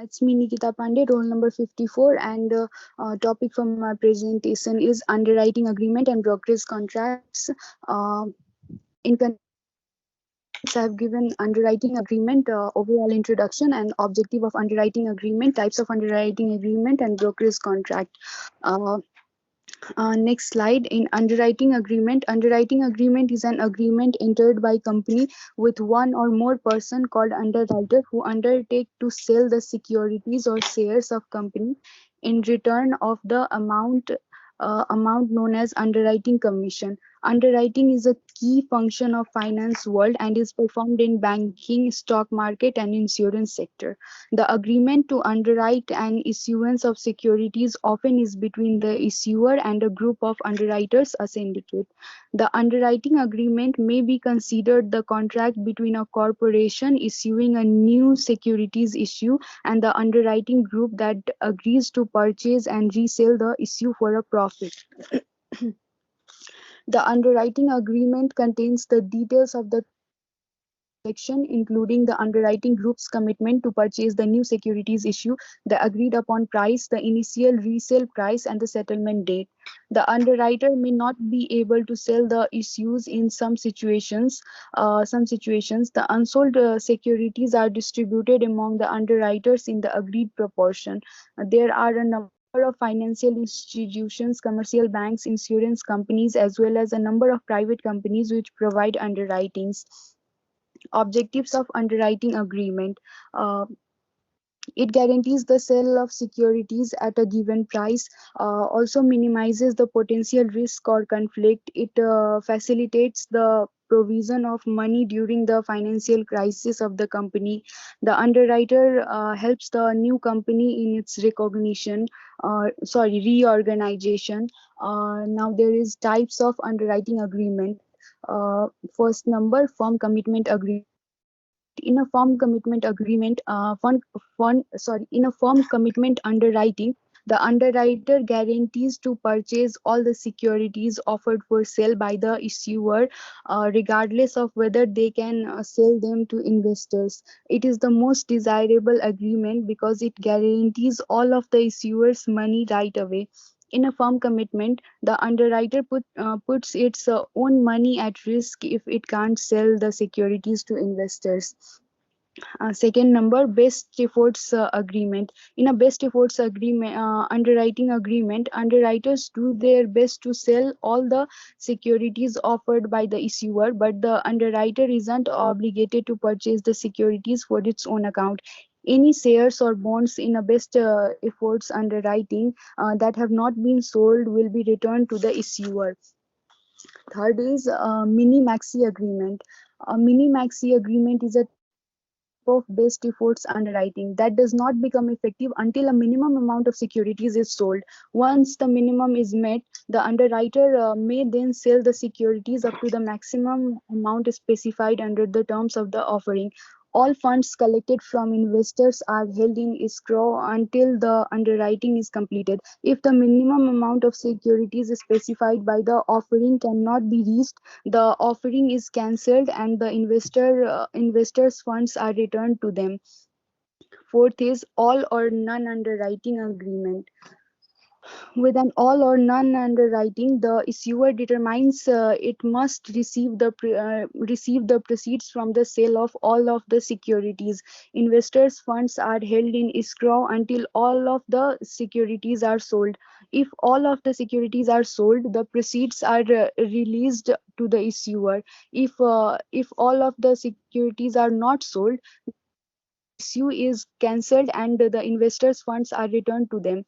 It's me, Nikita Pandey, roll number 54, and topic for my presentation is underwriting agreement and brokerage contracts. In I've given underwriting agreement, overall introduction and objective of underwriting agreement, types of underwriting agreement, and brokerage contract. Uh, Next slide. In underwriting agreement is an agreement entered by company with one or more person called underwriter who undertake to sell the securities or shares of company in return of the amount known as underwriting commission. Underwriting is a key function of finance world and is performed in banking, stock market, and insurance sector. The agreement to underwrite an issuance of securities often is between the issuer and a group of underwriters, a syndicate. The underwriting agreement may be considered the contract between a corporation issuing a new securities issue and the underwriting group that agrees to purchase and resell the issue for a profit. The underwriting agreement contains the details of the transaction, including the underwriting group's commitment to purchase the new securities issue, the agreed upon price, the initial resale price, and the settlement date. The underwriter may not be able to sell the issues in some situations. The unsold securities are distributed among the underwriters in the agreed proportion. There are a number of financial institutions, commercial banks, insurance companies, as well as a number of private companies which provide underwritings. Objectives of underwriting agreement. It guarantees the sale of securities at a given price, also minimizes the potential risk or conflict. It facilitates the provision of money during the financial crisis of the company. The underwriter helps the new company in its reorganization. Now there is types of underwriting agreement. First number, firm commitment agreement. In a firm commitment agreement, in a firm commitment underwriting, the underwriter guarantees to purchase all the securities offered for sale by the issuer, regardless of whether they can sell them to investors. It is the most desirable agreement because it guarantees all of the issuer's money right away. In a firm commitment, the underwriter puts its own money at risk if it can't sell the securities to investors. Second number, best efforts agreement. In a best efforts agreement, underwriting agreement, underwriters do their best to sell all the securities offered by the issuer, but the underwriter isn't obligated to purchase the securities for its own account. Any shares or bonds in a best efforts underwriting that have not been sold will be returned to the issuer. Third is mini maxi agreement. A mini maxi agreement is a type of best efforts underwriting that does not become effective until a minimum amount of securities is sold. Once the minimum is met, the underwriter may then sell the securities up to the maximum amount specified under the terms of the offering. All funds collected from investors are held in escrow until the underwriting is completed. If the minimum amount of securities specified by the offering cannot be reached, the offering is cancelled and the investors' funds are returned to them. Fourth is all or none underwriting agreement. With an all or none underwriting, the issuer determines it must receive the proceeds from the sale of all of the securities. Investors' funds are held in escrow until all of the securities are sold. If all of the securities are sold, the proceeds are released to the issuer. If all of the securities are not sold, the issue is cancelled and the investors' funds are returned to them.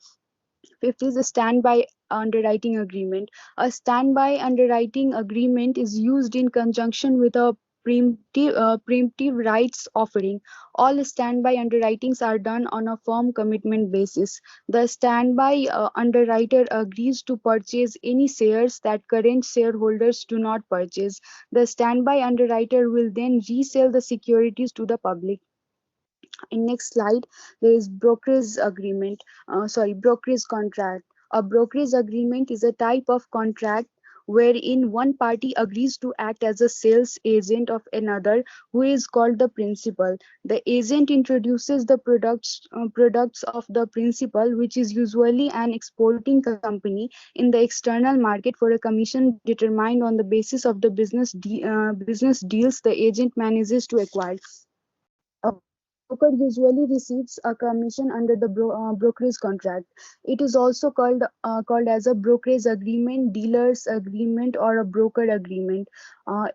Fifth is a standby underwriting agreement. A standby underwriting agreement is used in conjunction with a preemptive rights offering. All standby underwritings are done on a firm commitment basis. The standby underwriter agrees to purchase any shares that current shareholders do not purchase. The standby underwriter will then resell the securities to the public. In next slide, there is brokerage contract. A brokerage agreement is a type of contract wherein one party agrees to act as a sales agent of another, who is called the principal. The agent introduces the products of the principal, which is usually an exporting company, in the external market for a commission determined on the basis of the business deals the agent manages to acquire. A broker usually receives a commission under the brokerage contract. It is also called as a brokerage agreement, dealer's agreement, or a broker agreement.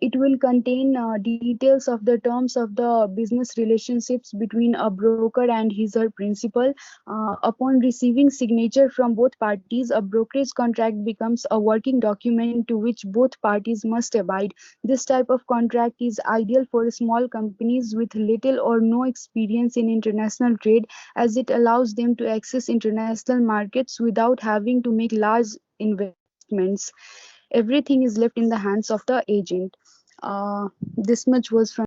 It will contain details of the terms of the business relationships between a broker and his or principal. Upon receiving signature from both parties, a brokerage contract becomes a working document to which both parties must abide. This type of contract is ideal for small companies with little or no experience in international trade, as it allows them to access international markets without having to make large investments. Everything is left in the hands of the agent. This much was from